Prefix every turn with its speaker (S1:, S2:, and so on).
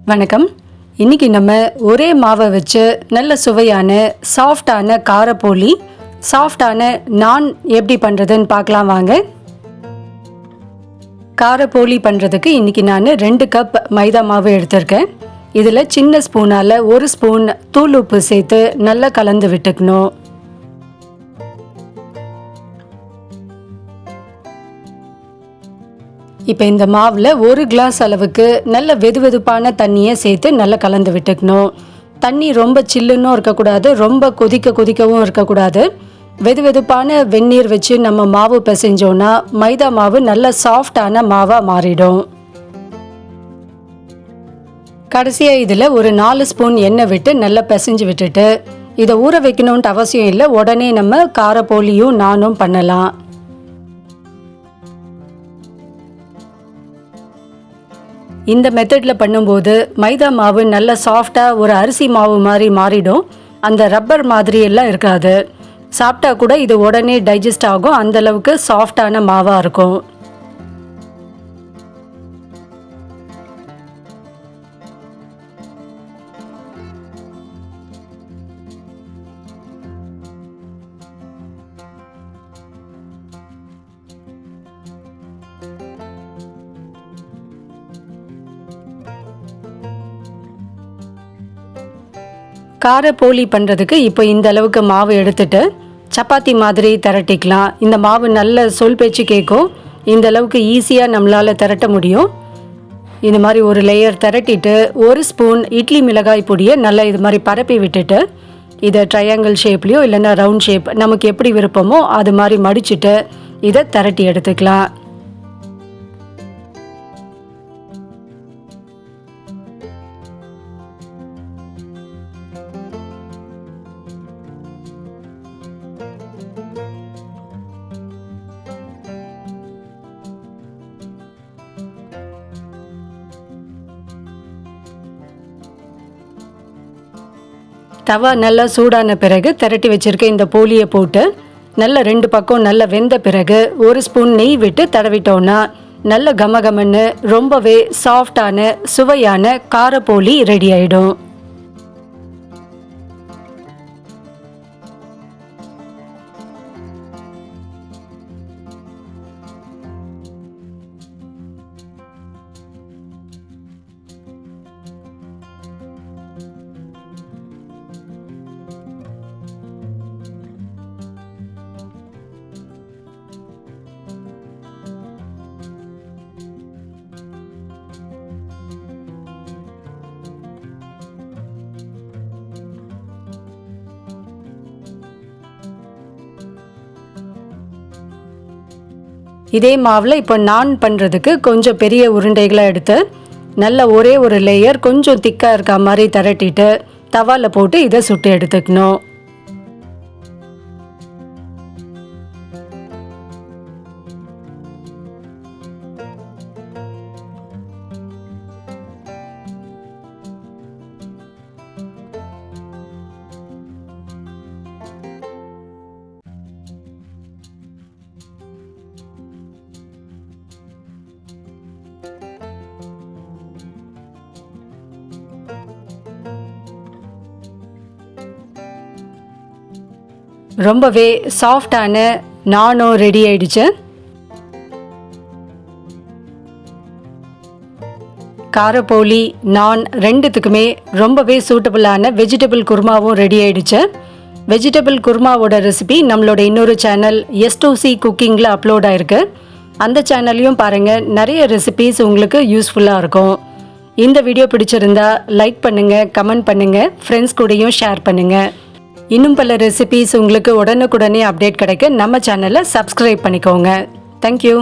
S1: வணக்கம். இன்றைக்கி நம்ம ஒரே மாவை வச்சு நல்ல சுவையான சாஃப்டான கார போலி, சாஃப்டான நான் எப்படி பண்ணுறதுன்னு பார்க்கலாம் வாங்க. கார போலி பண்ணுறதுக்கு இன்றைக்கி நான் 2 கப் மைதா மாவு எடுத்திருக்கேன். இதில் சின்ன ஸ்பூனால் 1 ஸ்பூன் தூள் உப்பு சேர்த்து நல்லா கலந்து விட்டுக்கணும். இப்போ இந்த மாவில் 1 கிளாஸ் அளவுக்கு நல்ல வெதுவெதுப்பான தண்ணியை சேர்த்து நல்லா கலந்து விட்டுக்கணும். தண்ணி ரொம்ப சில்லுன்னும் இருக்கக்கூடாது, ரொம்ப கொதிக்கவும் இருக்கக்கூடாது. வெதுவெதுப்பான வெந்நீர் வச்சு நம்ம மாவு பிசைஞ்சோன்னா மைதா மாவு நல்ல சாஃப்டான மாவாக மாறிடும். கடைசியாக இதில் ஒரு 4 ஸ்பூன் எண்ணெய் விட்டு நல்லா பிசைஞ்சு விட்டுட்டு, இதை ஊற வைக்கணுன்ட்டு அவசியம் இல்லை, உடனே நம்ம கார போலியும் நானும் பண்ணலாம். இந்த மெத்தடில் பண்ணும்போது மைதா மாவு நல்ல சாஃப்டாக ஒரு அரிசி மாவு மாதிரி மாறிடும். அந்த ரப்பர் மாதிரி எல்லாம் இருக்காது. சாப்பிட்டா கூட இது உடனே டைஜஸ்ட் ஆகும். அந்தளவுக்கு சாஃப்டான மாவாக இருக்கும். கார போலி பண்ணுறதுக்கு இப்போ இந்த அளவுக்கு மாவு எடுத்துட்டு சப்பாத்தி மாதிரி திரட்டிக்கலாம். இந்த மாவு நல்ல சொல் பேச்சு கேட்கும். இந்த அளவுக்கு ஈஸியாக நம்மளால் திரட்ட முடியும். இந்த மாதிரி ஒரு லேயர் திரட்டிட்டு 1 ஸ்பூன் இட்லி மிளகாய் பொடியை நல்லா இது மாதிரி பரப்பி விட்டுட்டு, இதை ட்ரையாங்கிள் ஷேப்லேயோ இல்லைன்னா ரவுண்ட் ஷேப் நமக்கு எப்படி விருப்பமோ அது மாதிரி மடிச்சுட்டு இதை திரட்டி எடுத்துக்கலாம். தவா நல்லா சூடான பிறகு திரட்டி வச்சுருக்க இந்த போலியை போட்டு நல்லா 2 பக்கம் நல்லா வெந்த பிறகு 1 ஸ்பூன் நெய் விட்டு தடவிட்டோன்னா நல்ல கமகமன்னு ரொம்பவே சாஃப்டான சுவையான கார போலி ரெடி ஆகிடும். இதே மாவில் இப்போ நான் பண்ணுறதுக்கு கொஞ்சம் பெரிய உருண்டைகளை எடுத்து நல்ல ஒரே ஒரு லேயர் கொஞ்சம் திக்காக இருக்க மாதிரி திரட்டிட்டு தவாவில் போட்டு இதை சுட்டு எடுத்துக்கணும். ரொம்பவே சாஃப்டான நானும் ரெடி ஆயிடுச்சு. காரப்போலி நான் ரெண்டுத்துக்குமே ரொம்பவே சூட்டபுளான வெஜிடபிள் குருமாவும் ரெடி ஆயிடுச்சு. வெஜிடபிள் குருமாவோட ரெசிபி நம்மளோட இன்னொரு சேனல் S2C குக்கிங்கில் அப்லோட் ஆயிருக்கு. அந்த சேனல்லையும் பாருங்கள், நிறைய ரெசிபிஸ் உங்களுக்கு யூஸ்ஃபுல்லாக இருக்கும். இந்த வீடியோ பிடிச்சிருந்தா லைக் பண்ணுங்கள், கமெண்ட் பண்ணுங்கள், ஃப்ரெண்ட்ஸ் கூடயும் ஷேர் பண்ணுங்கள். இன்னும் பல ரெசிபிஸ் உங்களுக்கு உடனுக்குடனே அப்டேட் கிடைக்க நம்ம சேனலை சப்ஸ்கிரைப் பண்ணிக்கோங்க. தேங்க்யூ.